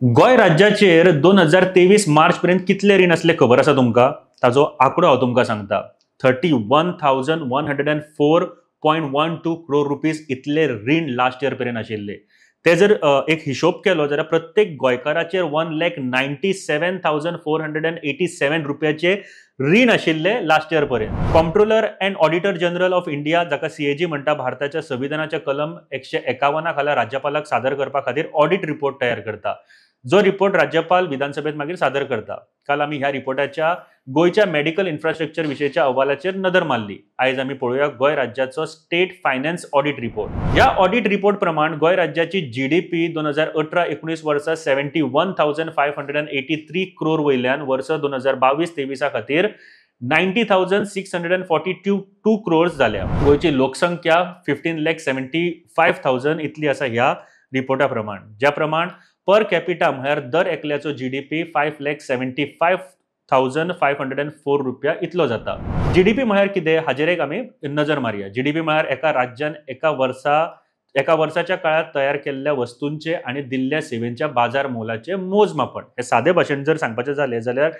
गोय राज्याचेर 2023 मार्च पर्यंत कितले रीण असले खबर आसा तुमकां? ताजो आंकडो हांव तुमकां सांगता. 31,104.12 crore रुपीज इतले रीण लास्ट इयर पर्यंत आशिल्ले. ते जर एक हिशोब केलो जाल्यार प्रत्येक गोंयकाराचेर 1,97,487 रुपयाचे रीण आशिल्ले लास्ट इयर पर्यंत. Comptroller and auditor general of India, जाका सीएजी म्हणटा, भारताच्या संविधानाच्या कलम 151 खाला राज्यपालाक सादर करपा खातीर ऑडिट रिपोर्ट तयार करता. जो रिपोर्ट राज्यपाल विधानसभेत मागीर सादर करता. काल आमी ह्या रिपोर्टाच्या गोयच्या मेडिकल इन्फ्रास्ट्रक्चर विशयीच्या अहवालाचेर नदर मारली. आयज आमी पळोवया गोय राज्याचो स्टेट फायनान्स ऑडिट रिपोर्ट. ह्या ऑडिट रिपोर्ट प्रमाण गोय राज्याची जीडीपी 2018-19 वर्सा 71,583 crore वयल्यान वर्स 2022-23 खातीर 90,642 crores जाल्या. गोयची लोकसंख्या 15,75,000 इतली आसा ह्या रिपोर्टा प्रमाण. ज्या प्रमाण पर कॅपिटा म्हळ्यार दर एकल्याचो जीडीपी 5,75,504 रुपया इतलो जाता. जीडीपी म्हळ्यार कितें हाजेर एक आमी नजर मारया. जीडीपी म्हळ्यार एका राज्यान एका वर्साच्या काळात तयार केल्ल्या वस्तूंचे आणि दिल्ल्या सेवेंच्या बाजार मोलाचे मोजमापन. हे सादे भाशेन जर सांगपाचें जालें जाल्यार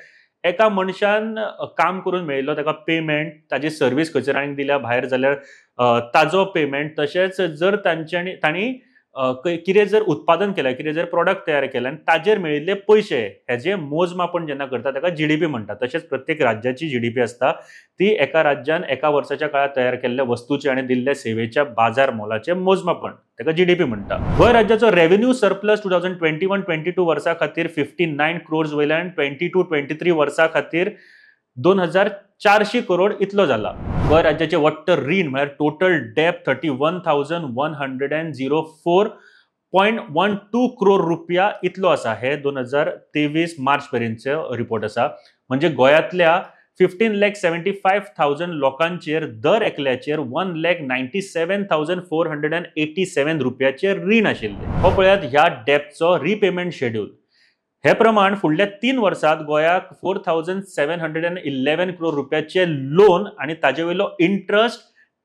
एका मनशान काम करून मेळिल्लो ताका पेमेंट, ताजी सर्वीस खंयसर आनीक दिल्या भायर जाल्यार ताजो पेमेंट, तशेंच जर तांणी कितें जर उत्पादन केलें, कितें जर प्रॉडक्ट तयार केले आनी ताजेर मेळिल्ले पयशे, हेजे मोजमापन जेन्ना करता ताका जीडीपी म्हणटा. तशेंच प्रत्येक राज्याची जीडीपी आसता ती एका राज्यान एका वर्साच्या काळात तयार केल्ल्या वस्तूचे आणि दिल्ल्या सेवेच्या बाजार मोलाचे मोजमापन, ताका जीडीपी म्हणटा. गोंय राज्याचो रेव्हेन्यू सरप्लस 2021-22 वर्सा खातीर 59 crores वयल्यान 22-23 वर्सा खातीर 2,400 crore इतलो जाला. गोंय राज्याचे वट्ट रीण म्हळ्यार टोटल डेप 31,104.12 crore रुपया इतलो आसा. हे 2023 मार्च पर्यंतचो रिपोर्ट आसा. म्हणजे गोंयांतल्या 15,75,000 लोकांचेर दर एकल्याचेर 1,97,487 रुपयाचे रीण आशिल्ले. हो पळयात ह्या डेपचो रिपेमेंट शेड्यूल. हे प्रमाण फुडल्या 3 वर्सांत गोंयाक 4,711 crore रुपयाचे लोन आणि ताजे वयलो इंट्रस्ट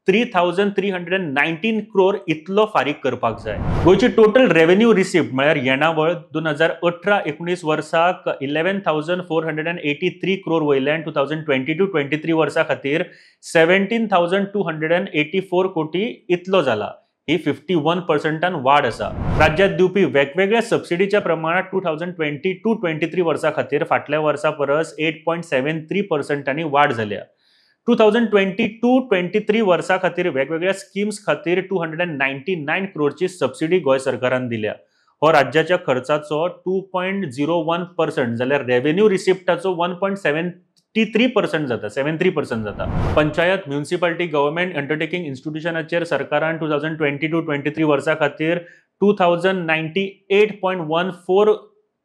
3,319 crore इतलो फारीक करपाक जाय. गोयची टोटल रेव्हेन्यू रिसिप्ट म्हळ्यार येणावळ 2018-19 वर्साक 11,483 crore वयल्यान 2022-23 वर्सा खातीर 17,284 कोटी इतलो जाला. ही 51% वाढ आसा. राज्यात दिवपी वेगवेगळ्या सबसिडीच्या प्रमाणात 2022-23 वर्सा खातीर फाटल्या वर्सा परस 8.73% वाढ जाल्या. 2022-23 वर्सा खातीर वेगवेगळ्या स्किम्स खातीर 299 crore सबसिडी गोंय सरकारान दिल्या. हो राज्याच्या खर्चाचो 2.01% जाल्यार रेव्हेन्यू रिसिप्टाचो 1.73% जाता. पंचायत, म्युनिसिपालिटी, गव्हर्नमेंट अंडरटेकिंग इन्स्टिट्यूशनाचेर सरकारान 2022-23 वर्सा खातीर 2,098.14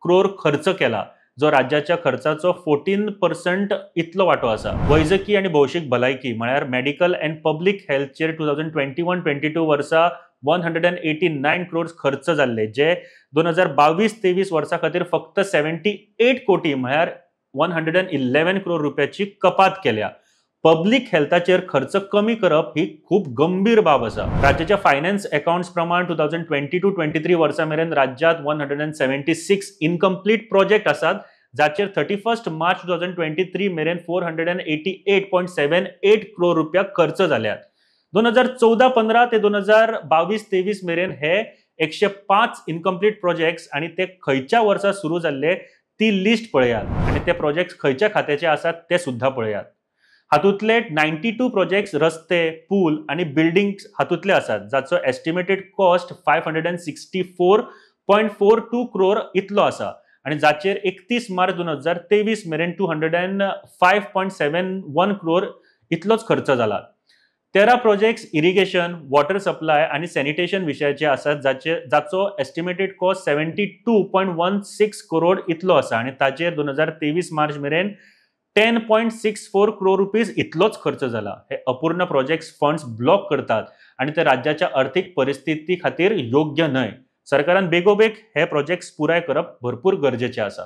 crore खर्च केला, जो राज्याच्या खर्चाचो 14% इतलो वांटो आसा. वैजकी आणि भौशीक भलायकी म्हळ्यार मेडिकल अँड पब्लीक हेल्थचेर 2021-22 वर्सा 189 crores खर्च जाल्ले, जे 2022-23 वर्सा खातीर फक्त 78 कोटी म्हळ्यार 111 crore रुपयाची कपात केल्या. पब्लीक हेल्थाचेर खर्च कमी करप ही खूप गंभीर बाब आसा. राज्याच्या फायनान्स अकाउंट्स प्रमाण 2022-23 वर्सा मेरेन राज्यात 176 इनकम्प्लीट प्रोजेक्ट आसात, जाचेर 31 मार्च 2023 मेरेन 488.78 crore रुपया खर्च जाल्यात. 2014-15 ते 2022-23 मेरेन हे 105 इनकम्प्लीट प्रोजेक्ट्स आणि ते खंयच्या वर्सा सुरू जाल्ले ती लिस्ट पळयात आणि ते प्रोजेक्ट्स खंयच्या खात्याचे आसात ते सुद्धा पळयात. हातूंतले 92 प्रोजेक्ट्स रस्ते, पूल आणि बिल्डिंग्स हातूंतले आसात, जाचो एस्टिमेटेड कॉस्ट 564.42 crore इतलो आसा आणि जाचेर 31 मार्च 2023 मेरेन 205.71 crore इतलोच खर्च जाला. 13 प्रोजेक्ट्स इरिगेशन, वॉटर सप्लाय आणि सॅनिटेशन विशयाचे आसात, जाचो एस्टिमेटेड कॉस्ट 72.16 crore इतलो आसा आणि ताचेर 2023 मार्च मेरेन 10.64 crore रुपीज इतलोच खर्च जाला. हे अपूर्ण प्रोजेक्ट्स फंड्स ब्लॉक करतात आणि ते राज्याच्या आर्थिक परिस्थिती खातीर योग्य न्हय. सरकारान बेगोबेग हे प्रोजेक्ट्स पुराय करप भरपूर गरजेचे आसा.